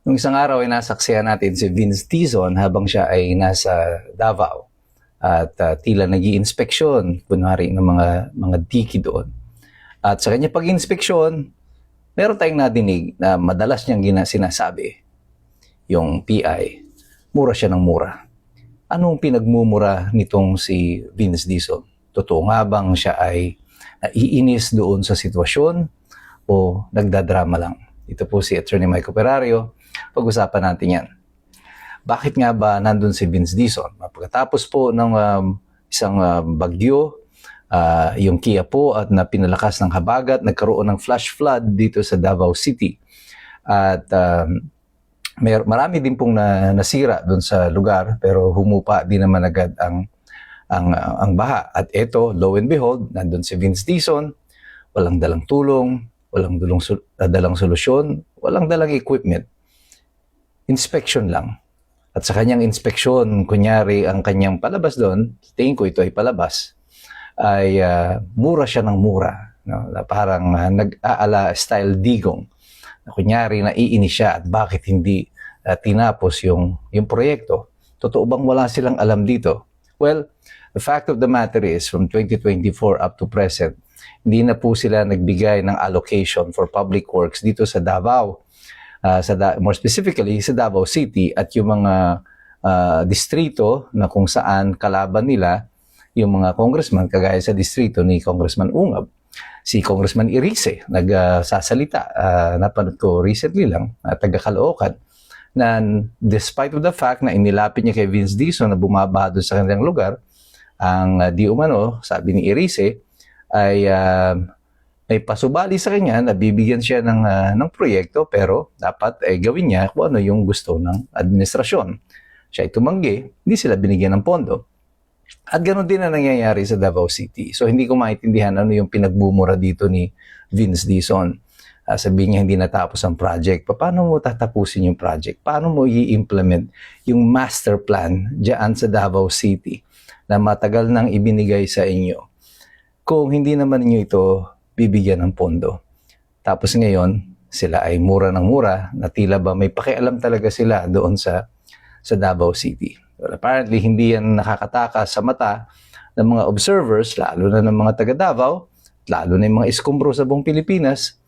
Nung isang araw ay nasaksihan natin si Vince Tizon habang siya ay nasa Davao at tila nag-iinspeksyon kunwari ng mga diki doon. At sa kanya pag-inspeksyon, meron tayong nadinig na madalas niyang sinasabi, yung PI, mura siya ng mura. Anong pinagmumura nitong si Vince Dizon? Totoo nga bang siya ay naiinis doon sa sitwasyon o nagdadrama lang? Ito po si Attorney Mike Operario. Pag-usapan natin yan. Bakit nga ba nandun si Vince Dizon? Pagkatapos po ng isang bagyo, yung Kia po at na pinalakas ng habagat, nagkaroon ng flash flood dito sa Davao City. At marami din pong nasira doon sa lugar, pero humupa din naman agad ang baha. At ito, lo and behold, nandun si Vince Dizon, walang dalang tulong, walang dalang solusyon, walang dalang equipment. Inspection lang. At sa kanyang inspeksyon, kunyari ang kanyang palabas doon, tingin ko ito ay palabas, ay mura siya ng mura. No? Parang nag-aala style digong. Kunyari, naiinis siya at bakit hindi tinapos yung proyekto. Totoo bang wala silang alam dito? Well, the fact of the matter is, from 2024 up to present, hindi na po sila nagbigay ng allocation for public works dito sa Davao. More specifically, sa Davao City at yung mga distrito na kung saan kalaban nila yung mga congressman, kagaya sa distrito ni Congressman Ungab. Si Congressman Irice, nagsasalita, napanood ko recently lang, taga Caloocan, na despite of the fact na inilapit niya kay Vince Dizon na bumaba doon sa kanilang lugar, ang di umano, sabi ni Irice, ay may pasubali sa kanya na bibigyan siya ng proyekto pero dapat gawin niya kung ano yung gusto ng administrasyon. Siya ay tumanggi, hindi sila binigyan ng pondo. At ganoon din na nangyayari sa Davao City. So hindi ko maintindihan ano yung pinagbumura dito ni Vince Dizon. Sabihin niya hindi natapos ang project. Paano mo tatapusin yung project? Paano mo i-implement yung master plan diyan sa Davao City na matagal nang ibinigay sa inyo? Kung hindi naman niyo ito bibigyan ng pondo. Tapos ngayon, sila ay mura ng mura na tila ba may pakialam talaga sila doon sa Davao City. Well, apparently, hindi yan nakakatakas sa mata ng mga observers, lalo na ng mga taga Davao, lalo na yung mga iskumbro sa buong Pilipinas,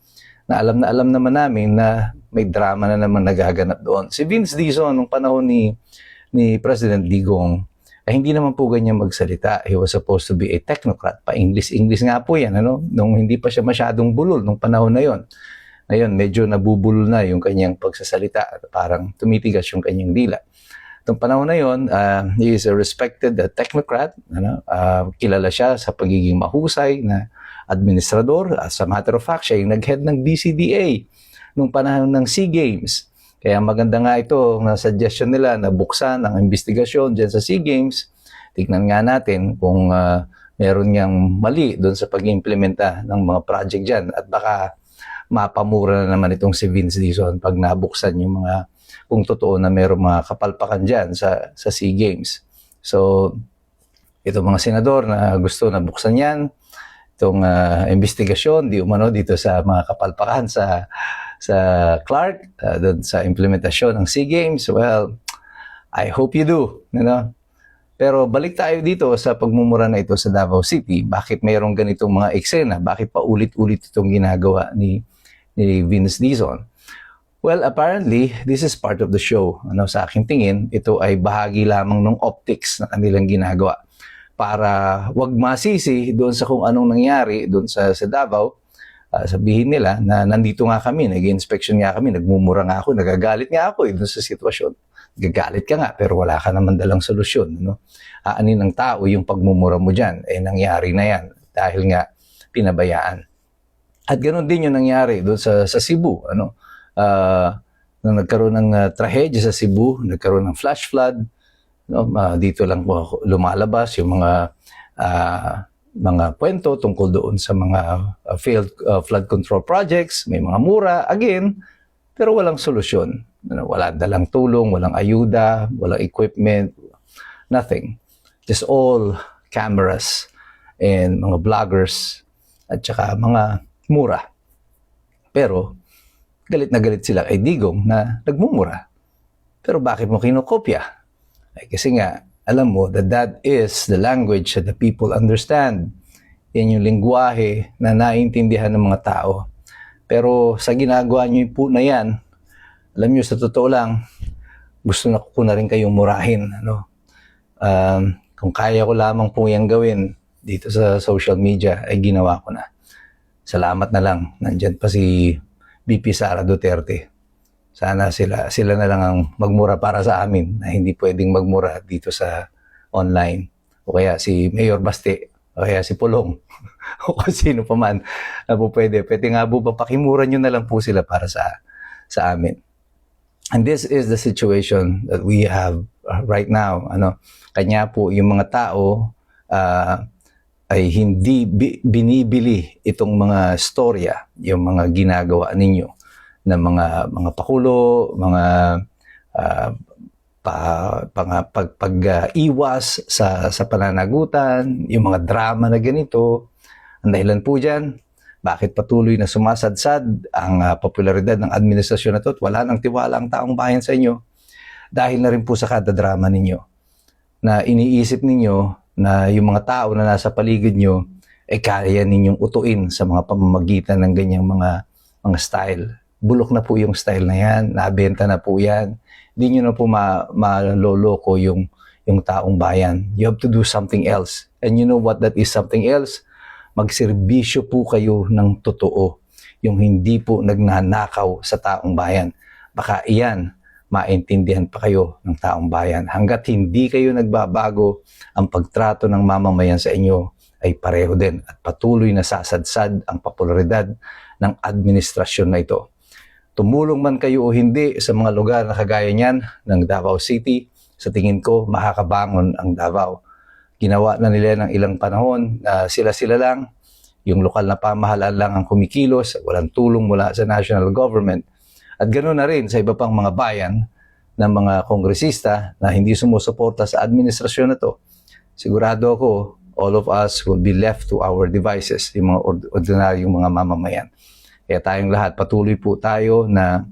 na alam naman namin na may drama na naman nagaganap doon. Si Vince Dizon, nung panahon ni President Digong, ay hindi naman po ganyan magsalita. He was supposed to be a technocrat. Pa-English nga po yan, ano? Nung hindi pa siya masyadong bulol nung panahon na yon. Ngayon, medyo nabubulol na yung kanyang pagsasalita. Parang tumitigas yung kanyang dila. Nung panahon na yon, he is a respected technocrat. Kilala siya sa pagiging mahusay na administrador. As a matter of fact, siya yung nag-head ng BCDA nung panahon ng SEA Games. Kaya maganda nga ito na suggestion nila na buksan ang investigasyon dyan sa SEA Games. Tignan nga natin kung meron niyang mali doon sa pag-implementa ng mga project dyan. At baka mapamura na naman itong si Vince Dizon pag nabuksan yung mga, kung totoo na meron mga kapalpakan dyan sa SEA Games. So, itong mga senador na gusto na buksan yan, itong investigasyon, di umano dito sa mga kapalpakan sa Clark, doon sa implementasyon ng SEA Games. Well, I hope you do. Pero balik tayo dito sa pagmumura na ito sa Davao City. Bakit mayroong ganitong mga eksena? Bakit paulit-ulit itong ginagawa ni Vince Dizon? Well, apparently, this is part of the show. Sa aking tingin, ito ay bahagi lamang ng optics na kanilang ginagawa para wag masisi doon sa kung anong nangyari doon sa Davao. Sabihin nila na nandito nga kami, nag-inspection nga kami, nagmumura nga ako, nagagalit nga ako doon sa sitwasyon. Nagagalit ka nga pero wala ka naman dalang solusyon. Aanin ng tao yung pagmumura mo dyan, nangyari na yan dahil nga pinabayaan. At ganoon din yung nangyari doon sa Cebu. Nung nagkaroon ng trahedya sa Cebu, nagkaroon ng flash flood, dito lang po lumalabas yung mga kwento tungkol doon sa mga failed flood control projects, may mga mura, again, pero walang solusyon. Wala dalang tulong, walang ayuda, walang equipment, nothing. Just all cameras and mga vloggers at saka mga mura. Pero, galit na galit sila kay Digong na nagmumura. Pero bakit mo kinokopya? Ay, kasi nga, alam mo that that is the language that the people understand. Yan yung lingwahe na naiintindihan ng mga tao. Pero sa ginagawa nyo po na yan, alam nyo, sa totoo lang, gusto na ko na rin kayong murahin. Ano? Kung kaya ko lamang po yan gawin dito sa social media, ay ginawa ko na. Salamat na lang. Nandyan pa si VP Sara Duterte. Sana sila na lang ang magmura para sa amin na hindi pwedeng magmura dito sa online. O kaya si Mayor Baste, o kaya si Pulong, o kung sino pa man na po pwede. Pwede nga po pakimura nyo na lang po sila para sa amin. And this is the situation that we have right now. Kanya po yung mga tao ay hindi binibili itong mga storya, yung mga ginagawa ninyo ng mga pakulo, mga pag-iwas sa pananagutan, yung mga drama na ganito. Ang dahilan po dyan, bakit patuloy na sumasadsad ang popularidad ng administrasyon na to at wala nang tiwala ang taong bayan sa inyo? Dahil na rin po sa kada drama ninyo na iniisip ninyo na yung mga tao na nasa paligid nyo ay kaya ninyong utuin sa mga pamamagitan ng ganyang mga style. Bulok na po yung style na yan, nabenta na po yan. Hindi nyo na po maloloko yung taong bayan. You have to do something else. And you know what that is something else? Magserbisyo po kayo ng totoo. Yung hindi po nagnanakaw sa taong bayan. Baka iyan, maintindihan pa kayo ng taong bayan. Hanggat hindi kayo nagbabago, ang pagtrato ng mamamayan sa inyo ay pareho din at patuloy na sasadsad ang popularidad ng administrasyon na ito. Tumulong man kayo o hindi sa mga lugar na kagaya niyan ng Davao City, sa tingin ko makakabangon ang Davao. Ginawa na nila ng ilang panahon na sila-sila lang, yung lokal na pamahalaan lang ang kumikilos, walang tulong mula sa national government. At ganoon na rin sa iba pang mga bayan ng mga kongresista na hindi sumusuporta sa administrasyon na to. Sigurado ako, all of us will be left to our devices, yung mga ordinaryong mga mamamayan. Kaya tayong lahat, patuloy po tayo na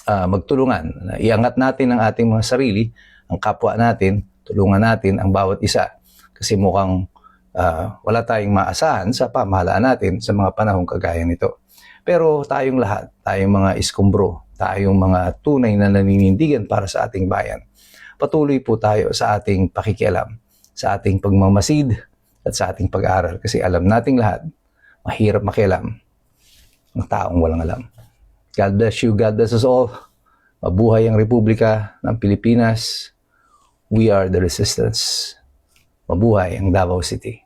magtulungan. Na iangat natin ang ating mga sarili, ang kapwa natin, tulungan natin ang bawat isa. Kasi mukhang wala tayong maasahan sa pamahalaan natin sa mga panahong kagaya nito. Pero tayong lahat, tayong mga iskumbro, tayong mga tunay na naninindigan para sa ating bayan, patuloy po tayo sa ating pakikialam, sa ating pagmamasid at sa ating pag-aaral. Kasi alam nating lahat, mahirap makialam ng taong walang alam. God bless you. God bless us all. Mabuhay ang Republika ng Pilipinas. We are the resistance. Mabuhay ang Davao City.